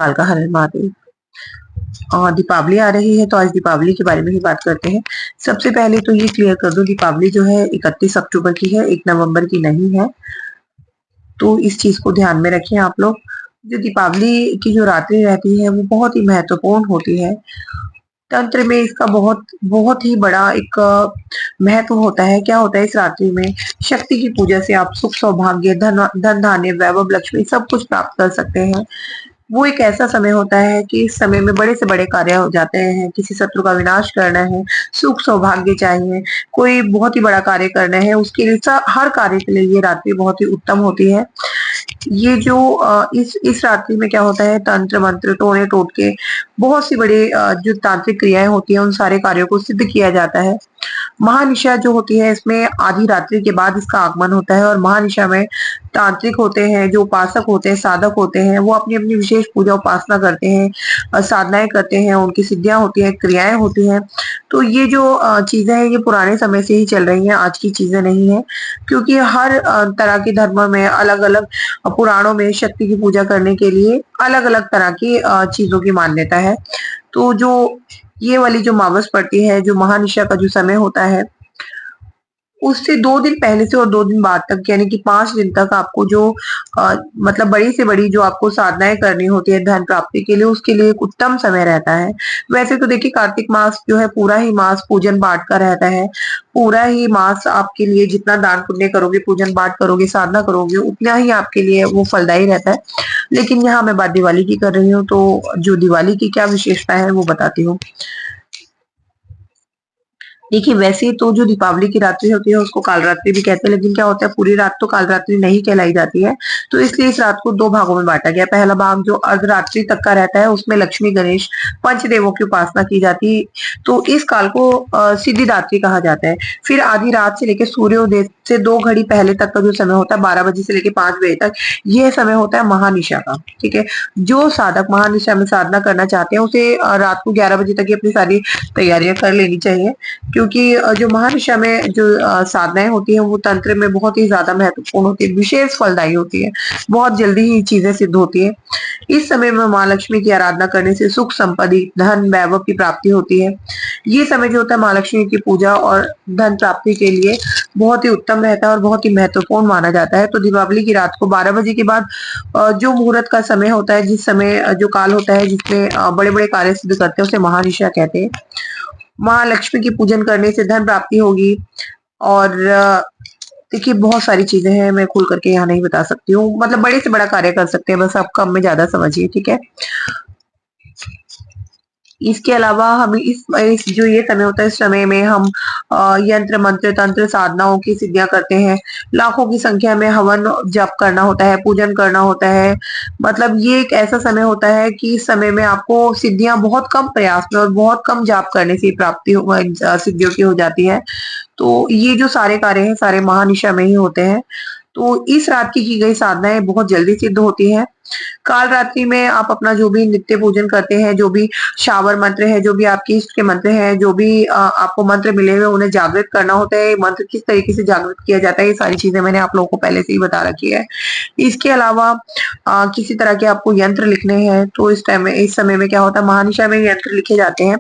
काल का हर महादेव। दीपावली आ रही है तो आज दीपावली के बारे में ही बात करते हैं। सबसे पहले तो ये क्लियर कर दूं, दीपावली जो है 31 अक्टूबर की है, 1 नवंबर की नहीं है। तो इस चीज को ध्यान में रखें आप लोग। जो दीपावली की जो रात्रि रहती है वो बहुत ही महत्वपूर्ण होती है। तंत्र में इसका बहुत बहुत ही बड़ा एक महत्व होता है। क्या होता है इस रात्रि में? शक्ति की पूजा से आप सुख सौभाग्य, धन धान्य, वैभव, लक्ष्मी सब कुछ प्राप्त कर सकते हैं। वो एक ऐसा समय होता है कि इस समय में बड़े से बड़े कार्य हो जाते हैं। किसी शत्रु का विनाश करना है, सुख सौभाग्य चाहिए, कोई बहुत ही बड़ा कार्य करना है, उसके लिए हर कार्य के लिए ये रात्रि बहुत ही उत्तम होती है। ये जो इस रात्रि में क्या होता है, तंत्र मंत्र टोने टोटके बहुत सी बड़ी जो तांत्रिक क्रियाएं होती हैं उन सारे कार्यों को सिद्ध किया जाता है। महानिशा जो होती है इसमें आधी रात्रि के बाद इसका आगमन होता है और महानिशा में तांत्रिक होते हैं, जो उपासक होते हैं, साधक होते हैं, वो अपनी अपनी विशेष पूजा उपासना करते हैं, साधनाएं करते हैं, उनकी सिद्धियां होती हैं, क्रियाएं होती हैं। तो ये जो चीजें हैं ये पुराने समय से ही चल रही हैं, आज की चीजें नहीं है। क्योंकि हर तरह के धर्म में अलग अलग पुराणों में शक्ति की पूजा करने के लिए अलग अलग तरह की चीजों की मान्यता है। तो जो ये वाली जो मावस पड़ती है, जो महानिशा का जो समय होता है, उससे 2 दिन पहले से और 2 दिन बाद तक यानी कि 5 दिन तक आपको जो मतलब बड़ी से बड़ी जो आपको साधनाएं करनी होती है धन प्राप्ति के लिए, उसके लिए एक उत्तम समय रहता है। वैसे तो देखिए कार्तिक मास जो है पूरा ही मास पूजन पाठ का रहता है। पूरा ही मास आपके लिए जितना दान पुण्य करोगे, पूजन पाठ करोगे, साधना करोगे, उतना ही आपके लिए वो फलदायी रहता है। लेकिन यहाँ मैं बात दिवाली की कर रही हूँ, तो जो दिवाली की क्या विशेषता है वो बताती हूँ। देखिए वैसे तो जो दीपावली की रात्रि होती है उसको कालरात्रि भी कहते हैं, लेकिन क्या होता है पूरी रात तो कालरात्रि नहीं कहलाई जाती है। तो इसलिए इस रात को 2 भागों में बांटा गया। पहला भाग जो अर्धरात्रि तक का रहता है उसमें लक्ष्मी गणेश पंचदेवों की उपासना की जाती है। तो इस काल को सिद्धिदात्री कहा जाता है। फिर आधी रात से लेकर सूर्योदय से 2 घड़ी पहले तक का जो समय होता है 12 बजे से लेकर 5 बजे तक, यह समय होता है महानिशा का। ठीक है, जो साधक महानिशा में साधना करना चाहते हैं उसे रात को 11 बजे तक ही अपनी सारी तैयारियां कर लेनी चाहिए। क्योंकि जो महानिशा में जो साधनाएं होती हैं वो तंत्र में बहुत ही ज्यादा महत्वपूर्ण होती है, विशेष फलदायी होती है, बहुत जल्दी ही चीजें सिद्ध होती है। इस समय में माँ लक्ष्मी की आराधना करने से सुख संपत्ति धन वैभव की प्राप्ति होती है। ये समय जो होता है माँ लक्ष्मी की पूजा और धन प्राप्ति के लिए बहुत ही उत्तम रहता है और बहुत ही महत्वपूर्ण माना जाता है। तो दीपावली की रात को 12 बजे के बाद जो मुहूर्त का समय होता है, जिस समय जो काल होता है जिसमें बड़े बड़े कार्य सिद्ध करते हैं उसे महानिशा कहते हैं। माँ लक्ष्मी की पूजन करने से धन प्राप्ति होगी। और देखिए बहुत सारी चीजें हैं, मैं खुल करके यहाँ नहीं बता सकती हूँ। मतलब बड़े से बड़ा कार्य कर सकते हैं, बस आप कम में ज्यादा समझिए। ठीक है, इसके अलावा हम इस जो ये समय होता है इस समय में हम यंत्र मंत्र तंत्र साधनाओं की सिद्धियां करते हैं। लाखों की संख्या में हवन जप करना होता है, पूजन करना होता है। मतलब ये एक ऐसा समय होता है कि इस समय में आपको सिद्धियां बहुत कम प्रयास में और बहुत कम जाप करने से प्राप्ति सिद्धियों की हो जाती है। तो ये जो सारे कार्य हैं सारे महानिशा में ही होते हैं। तो इस रात की गई साधनाएं बहुत जल्दी सिद्ध होती हैं। काल रात्रि में आप अपना जो भी नित्य पूजन करते हैं, जो भी शावर मंत्र है, जो भी आपकी इष्ट के मंत्र हैं, जो भी आपको मंत्र मिले हुए उन्हें जागृत करना होता है। मंत्र किस तरीके से जागृत किया जाता है ये सारी चीजें मैंने आप लोगों को पहले से ही बता रखी है। इसके अलावा किसी तरह के आपको यंत्र लिखने हैं तो इस समय में क्या होता है महानिशा में यंत्र लिखे जाते हैं।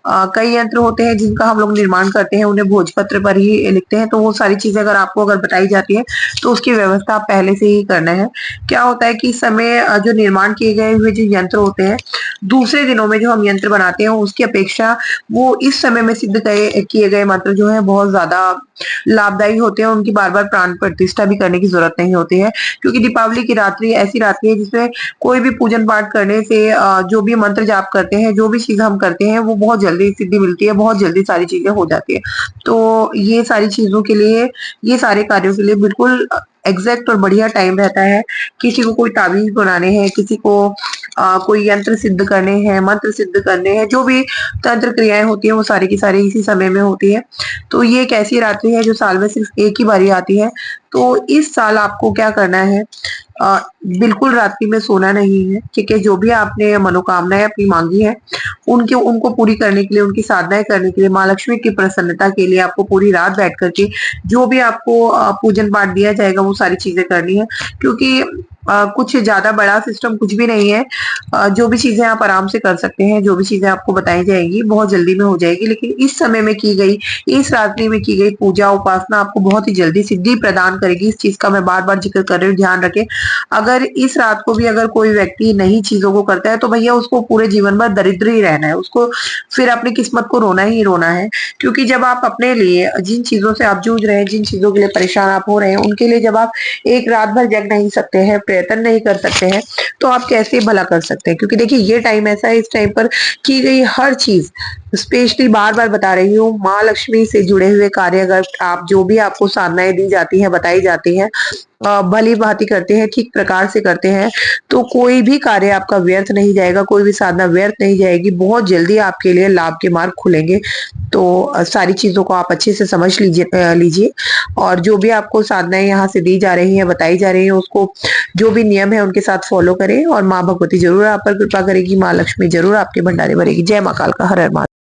कई यंत्र होते हैं जिनका हम लोग निर्माण करते हैं, उन्हें भोजपत्र पर ही लिखते हैं। तो वो सारी चीजें अगर आपको बताई जाती है तो उसकी व्यवस्था आप पहले से ही करना है। क्या होता है कि इस समय जो निर्माण किए गए हुए जो यंत्र होते हैं दूसरे दिनों में जो हम यंत्र बनाते हैं उसकी अपेक्षा वो इस समय में सिद्ध किए गए मंत्र जो है बहुत ज्यादा लाभदायी होते हैं। उनकी बार बार प्राण प्रतिष्ठा भी करने की जरूरत नहीं होती है। क्योंकि दीपावली की रात्रि ऐसी रात्रि है जिसमें कोई भी पूजन पाठ करने से जो भी मंत्र जाप करते हैं, जो भी चीज हम करते हैं वो बहुत जल्दी सिद्धि मिलती है, बहुत जल्दी सारी चीजें हो जाती है। तो ये सारी चीजों के लिए, ये सारे कार्यों के लिए बिल्कुल एग्जैक्ट और बढ़िया टाइम रहता है। किसी को कोई ताबीज बनाने हैं, किसी को कोई यंत्र सिद्ध करने हैं, मंत्र सिद्ध करने हैं, जो भी तंत्र क्रियाएं होती है वो सारी की सारी इसी समय में होती है। तो ये एक ऐसी रात्रि है जो साल में सिर्फ एक ही बारी आती है। तो इस साल आपको क्या करना है, बिल्कुल रात्रि में सोना नहीं है। ठीक है, जो भी आपने मनोकामनाएं अपनी मांगी है उनको पूरी करने के लिए, उनकी साधनाएं करने के लिए, माँ लक्ष्मी की प्रसन्नता के लिए आपको पूरी रात बैठ करके जो भी आपको पूजन पाठ दिया जाएगा वो सारी चीजें करनी है। क्योंकि कुछ ज़्यादा बड़ा सिस्टम कुछ भी नहीं है। जो भी चीज़ें आप आराम से कर सकते हैं, जो भी चीज़ें आपको बताई जाएँगी, बहुत जल्दी में हो जाएगी। लेकिन इस समय में की गई, इस रात्रि में की गई पूजा, उपासना आपको बहुत ही जल्दी सिद्धि प्रदान करेगी। इस चीज़ का मैं बार-बार ज़िक्र कर रही हूँ, ध्यान रखें। अगर इस रात को भी अगर कोई व्यक्ति नई चीज़ों को करता है, तो भैया उसको पूरे जीवन भर दरिद्र ही रहना है। उसको फिर अपनी किस्मत को रोना ही रोना है। क्योंकि जब आप अपने लिए जिन चीज़ों से आप जूझ रहे हैं, जिन चीज़ों के लिए परेशान आप हो रहे हैं, उनके लिए जब आप एक रात भर जग नहीं सकते हैं, प्रयत्न नहीं कर सकते हैं, तो आप कैसे भला कर सकते हैं? क्योंकि देखिए ये टाइम ऐसा है, इस टाइम पर की गई हर चीज़ स्पेशली बार-बार बता रही हूँ, माँ लक्ष्मी से जुड़े हुए कार्य अगर आप जो भी आपको साधनाएँ दी जाती हैं, बताई जाती हैं, भली-भाँति करते हैं, ठीक प्रकार से करते हैं, तो कोई भी कार्य आपका व्यर्थ नहीं जाएगा, कोई भी साधना व्यर्थ नहीं जाएगी, बहुत जल्दी आपके लिए लाभ के मार्ग खुलेंगे। तो सारी चीज़ों को आप अच्छे से समझ लीजिए और जो भी आपको साधनाएँ यहाँ से दी जा रही हैं, बताई जा रही हैं, उसको जो भी नियम है उनके साथ फ़ॉलो करें और माँ भगवती ज़रूर आप पर कृपा करेगी, माँ लक्ष्मी ज़रूर आपके भंडारे भरेगी। जय माँ काल का हर हर महादेव।